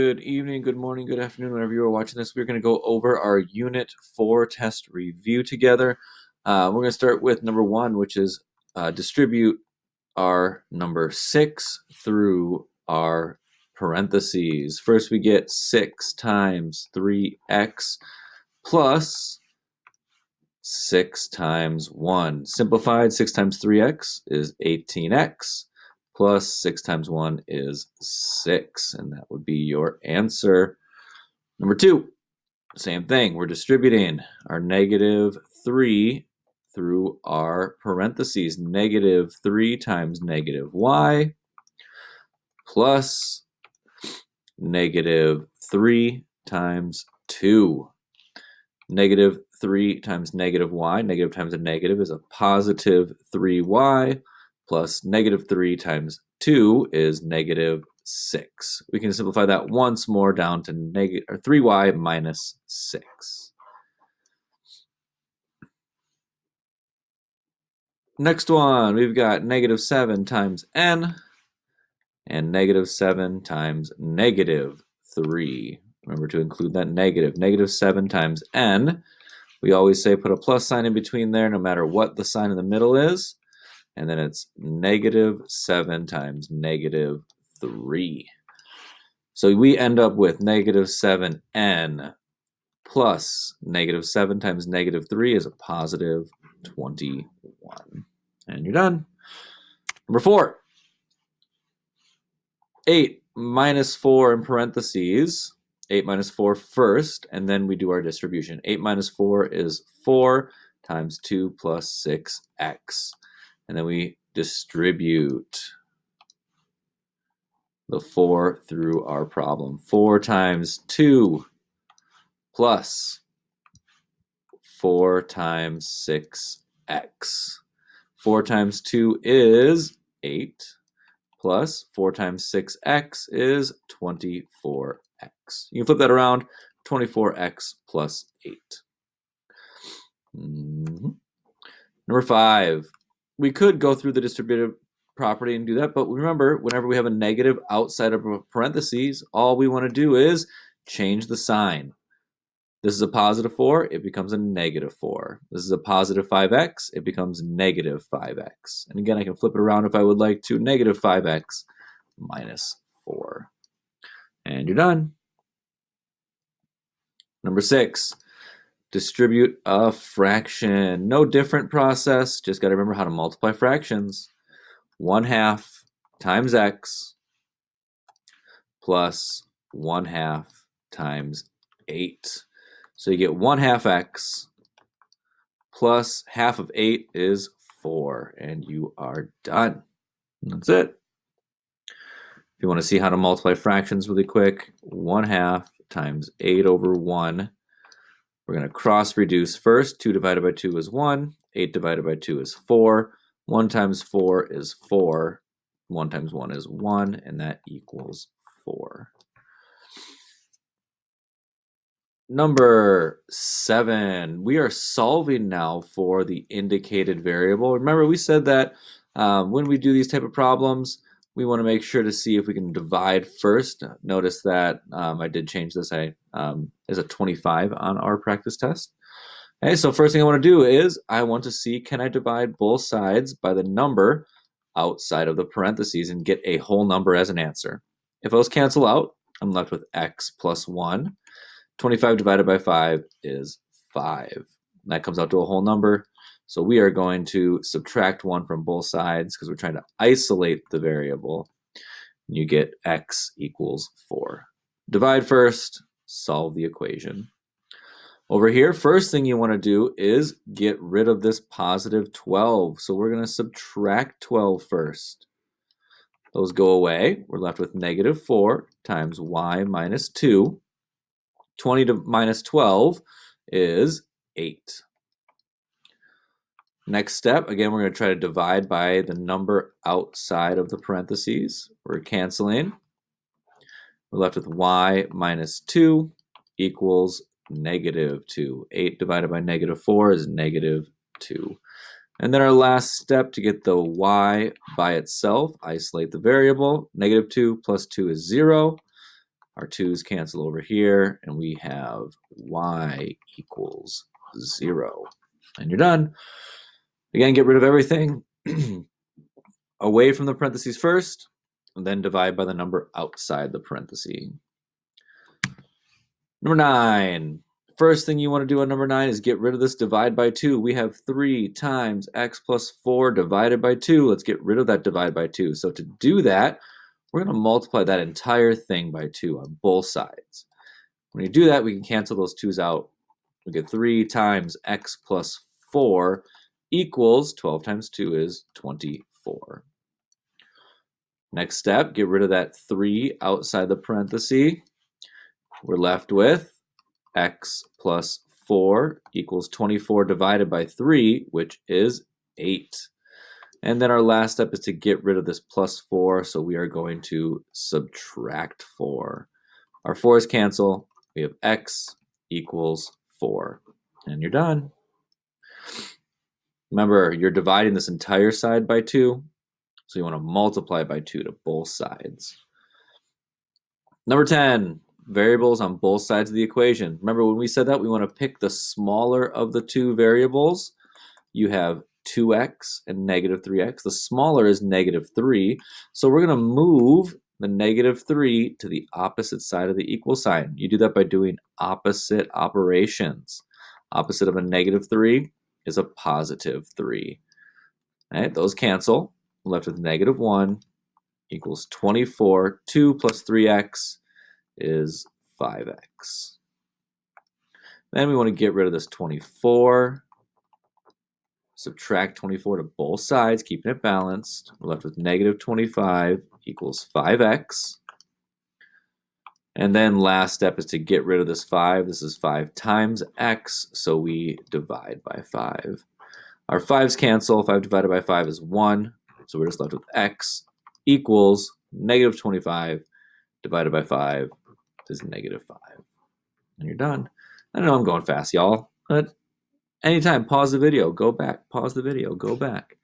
Good evening, good morning, good afternoon, whenever you are watching this. We're going to go over our Unit 4 test review together. We're going to start with number 1, which is distribute our number 6 through our parentheses. First, we get 6 times 3x plus 6 times 1. Simplified, 6 times 3x is 18x. Plus 6 times 1 is 6, and that would be your answer. Number 2, same thing. We're distributing our negative 3 through our parentheses. Negative 3 times negative y plus negative 3 times 2. Negative 3 times negative y, negative times a negative is a positive 3y, plus negative 3 times 2 is negative 6. We can simplify that once more down to 3y minus 6. Next one, we've got negative 7 times n and negative 7 times negative 3. Remember to include that negative. Negative 7 times n. We always say put a plus sign in between there no matter what the sign in the middle is. And then it's negative 7 times negative 3. So we end up with negative 7n plus negative 7 times negative 3 is a positive 21. And you're done. Number 4. 8 minus 4 in parentheses. 8 minus 4 first, and then we do our distribution. 8 minus 4 is 4 times 2 plus 6x. And then we distribute the 4 through our problem. 4 times 2 plus 4 times 6x. 4 times 2 is 8, plus 4 times 6x is 24x. You can flip that around, 24x plus 8. Number 5. We could go through the distributive property and do that, but remember, whenever we have a negative outside of a parentheses, all we want to do is change the sign. This is a positive 4, it becomes a negative 4. This is a positive 5x, it becomes negative 5x. And again, I can flip it around if I would like to, negative 5x minus 4. And you're done. Number 6. Distribute a fraction. No different process, just got to remember how to multiply fractions. 1/2 times x plus 1/2 times 8. So you get 1/2 x plus half of 8 is 4, and you are done. And that's it. If you want to see how to multiply fractions really quick, 1/2 times 8 over 1. We're going to cross reduce first. 2 divided by 2 is 1. 8 divided by 2 is 4. 1 times 4 is 4. 1 times 1 is 1, and that equals 4. Number 7. We are solving now for the indicated variable. Remember, we said that when we do these type of problems, we want to make sure to see if we can divide first. Notice that I did change this. Is a 25 on our practice test. Okay, so first thing I want to do is I want to see, can I divide both sides by the number outside of the parentheses and get a whole number as an answer. If those cancel out, I'm left with x plus 1. 25 divided by 5 is 5. And that comes out to a whole number. So we are going to subtract 1 from both sides because we're trying to isolate the variable. And you get x equals 4. Divide first, solve the equation. Over here, first thing you want to do is get rid of this positive 12. So we're going to subtract 12 first. Those go away. We're left with negative 4 times y minus 2. 20 to minus 12 is 8. Next step, again, we're going to try to divide by the number outside of the parentheses. We're canceling. We're left with y minus 2 equals negative 2. 8 divided by negative 4 is negative 2. And then our last step to get the y by itself, isolate the variable. Negative 2 plus 2 is 0. Our 2's cancel over here, and we have y equals 0. And you're done. Again, get rid of everything away from the parentheses first, and then divide by the number outside the parenthesis. Number 9. First thing you want to do on number 9 is get rid of this divide by 2. We have 3 times x plus 4 divided by 2. Let's get rid of that divide by 2. So to do that, we're going to multiply that entire thing by 2 on both sides. When you do that, we can cancel those 2's out. We get 3 times x plus 4 equals 12 times 2 is 24. Next step, get rid of that 3 outside the parenthesis. We're left with x plus 4 equals 24 divided by 3, which is 8. And then our last step is to get rid of this plus 4, so we are going to subtract 4. Our 4's cancel. We have x equals 4. And you're done. Remember, you're dividing this entire side by 2, so you want to multiply by 2 to both sides. Number 10. Variables on both sides of the equation. Remember when we said that we want to pick the smaller of the 2 variables? You have 2x and negative 3x. The smaller is negative 3. So we're going to move the negative 3 to the opposite side of the equal sign. You do that by doing opposite operations. Opposite of a negative 3 is a positive 3. All right, those cancel. We're left with negative 1 equals 24. 2 plus 3x is 5x. Then we want to get rid of this 24. Subtract 24 to both sides, keeping it balanced. We're left with negative 25 equals 5x. And then last step is to get rid of this 5. This is 5 times x, so we divide by 5. Our 5's cancel. 5 divided by 5 is 1. So we're just left with x equals negative 25 divided by 5 is negative 5. And you're done. I know I'm going fast, y'all, but anytime, pause the video, go back, pause the video, go back.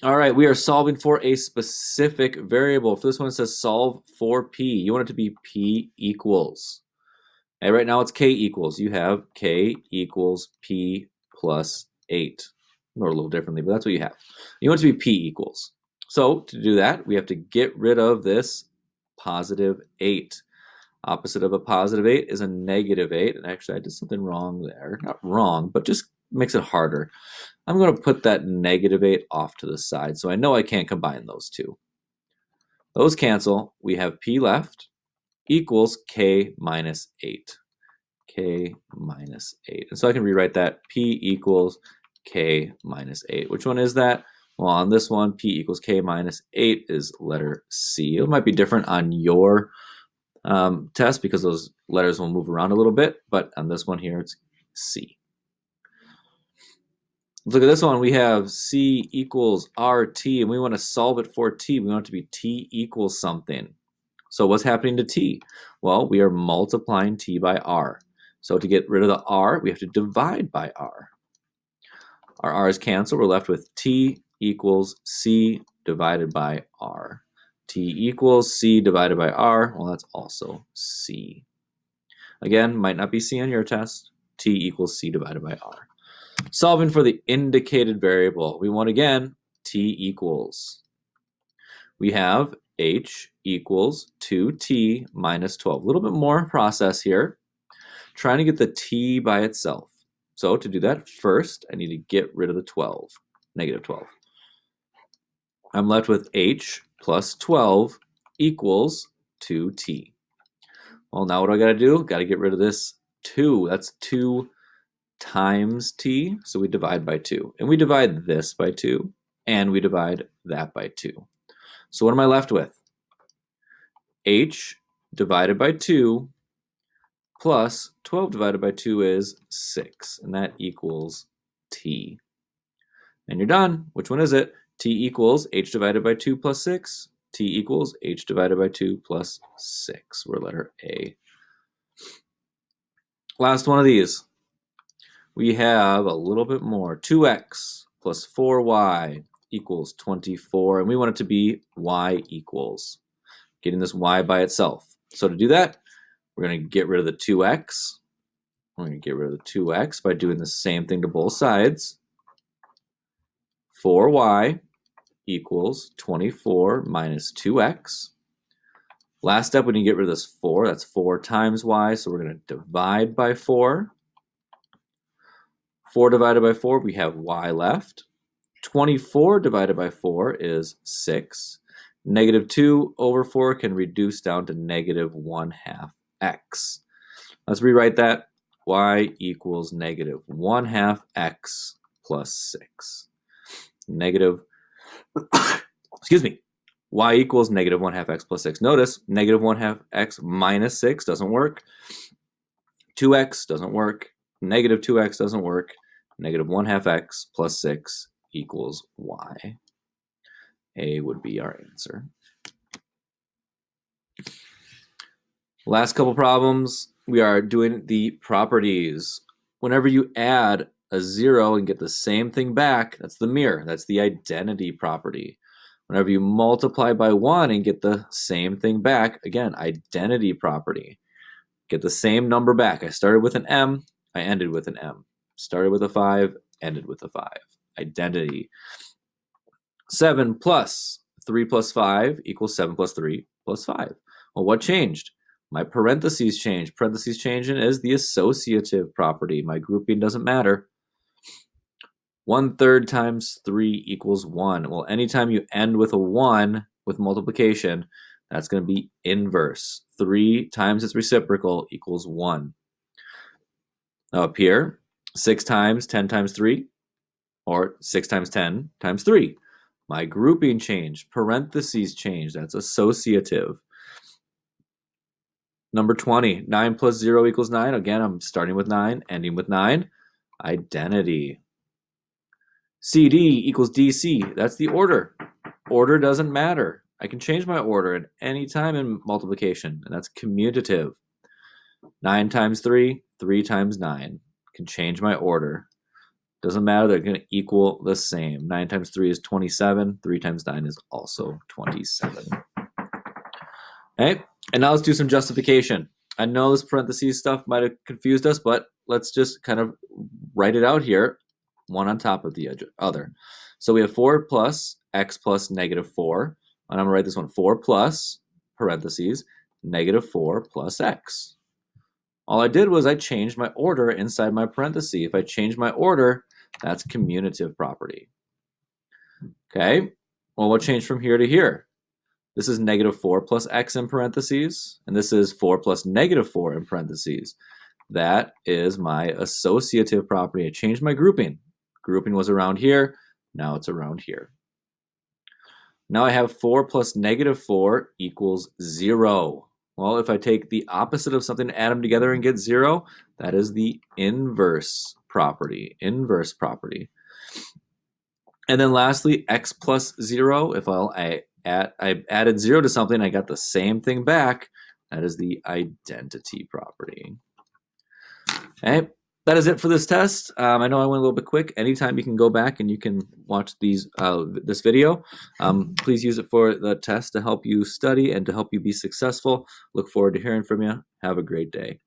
All right, we are solving for a specific variable. For this one, it says solve for p. You want it to be p equals. Okay, right now it's k equals. You have k equals p plus 8. Or a little differently, but that's what you have. You want it to be p equals. So to do that, we have to get rid of this positive 8. Opposite of a positive 8 is a negative 8. And actually, I did something wrong there. Not wrong, but just makes it harder. I'm going to put that negative 8 off to the side, so I know I can't combine those two. Those cancel. We have p left equals k minus 8. K minus 8. And so I can rewrite that p equals k minus 8. Which one is that? Well, on this one, p equals k minus 8 is letter C. It might be different on your test because those letters will move around a little bit, but on this one here, it's C. Let's look at this one. We have C equals RT, and we want to solve it for T. We want it to be T equals something. So what's happening to T? Well, we are multiplying T by R. So to get rid of the R, we have to divide by R. Our R's cancel. We're left with T equals C divided by R. T equals C divided by R. Well, that's also C. Again, might not be C on your test. T equals C divided by R. Solving for the indicated variable. We want, again, T equals. We have H equals 2T minus 12. A little bit more process here. Trying to get the T by itself. So to do that, first, I need to get rid of the 12, negative 12. I'm left with H plus 12 equals 2T. Well, now what do I got to do? Got to get rid of this 2. That's 2 times T, so we divide by 2. And we divide this by 2, and we divide that by 2. So what am I left with? H divided by 2 plus 12 divided by 2 is 6, and that equals T. And you're done. Which one is it? T equals H divided by 2 plus 6. T equals H divided by 2 plus 6. We're letter A. Last one of these. We have a little bit more. 2x plus 4y equals 24, and we want it to be y equals. getting this y by itself. So to do that, we're going to get rid of the 2x. We're going to get rid of the 2x by doing the same thing to both sides. 4y equals 24 minus 2x. Last step, when you get rid of this 4, that's 4 times y, so we're going to divide by 4. 4 divided by 4, we have y left. 24 divided by 4 is 6. Negative 2 over 4 can reduce down to negative 1/2 x. Let's rewrite that. Y equals negative 1/2 x plus 6. Negative, excuse me, y equals negative 1/2 x plus 6. Notice negative 1/2 x minus 6 doesn't work. 2x doesn't work. Negative 2x doesn't work. Negative 1/2 x plus 6 equals y. A would be our answer. Last couple problems, we are doing the properties. Whenever you add a 0 and get the same thing back, that's the mirror. That's the identity property. Whenever you multiply by 1 and get the same thing back, again, identity property. Get the same number back. I started with an m, I ended with an m. Started with a 5, ended with a 5. Identity. 7 plus 3 plus 5 equals 7 plus 3 plus 5. Well, what changed? My parentheses changed. Parentheses changing is the associative property. My grouping doesn't matter. 1/3 times 3 equals 1. Well, anytime you end with a 1 with multiplication, that's going to be inverse. 3 times its reciprocal equals 1. Now up here, 6 times 10 times 3, or 6 times 10 times 3. My grouping changed. Parentheses changed. That's associative. Number 20, 9 plus 0 equals 9. Again, I'm starting with 9, ending with 9. Identity. CD equals DC. That's the order. Order doesn't matter. I can change my order at any time in multiplication, and that's commutative. 9 times 3, 3 times 9. Can change my order. Doesn't matter, they're going to equal the same. 9 times 3 is 27. 3 times 9 is also 27. Okay, and now let's do some justification. I know this parentheses stuff might have confused us, but let's just kind of write it out here, one on top of the other. So we have 4 plus x plus negative 4. And I'm going to write this one 4 plus, parentheses, negative 4 plus x. All I did was I changed my order inside my parenthesis. If I change my order, that's commutative property. Okay, well, what changed from here to here? This is negative 4 plus x in parentheses, and this is 4 plus negative 4 in parentheses. That is my associative property. I changed my grouping. Grouping was around here, now it's around here. Now I have 4 plus negative 4 equals 0. Well, if I take the opposite of something and add them together and get 0, that is the inverse property. Inverse property. And then lastly, x plus 0. If I added 0 to something, I got the same thing back. That is the identity property. Okay, that is it for this test. I know I went a little bit quick. Anytime you can go back and you can watch these this video. Please use it for the test to help you study and to help you be successful. Look forward to hearing from you. Have a great day.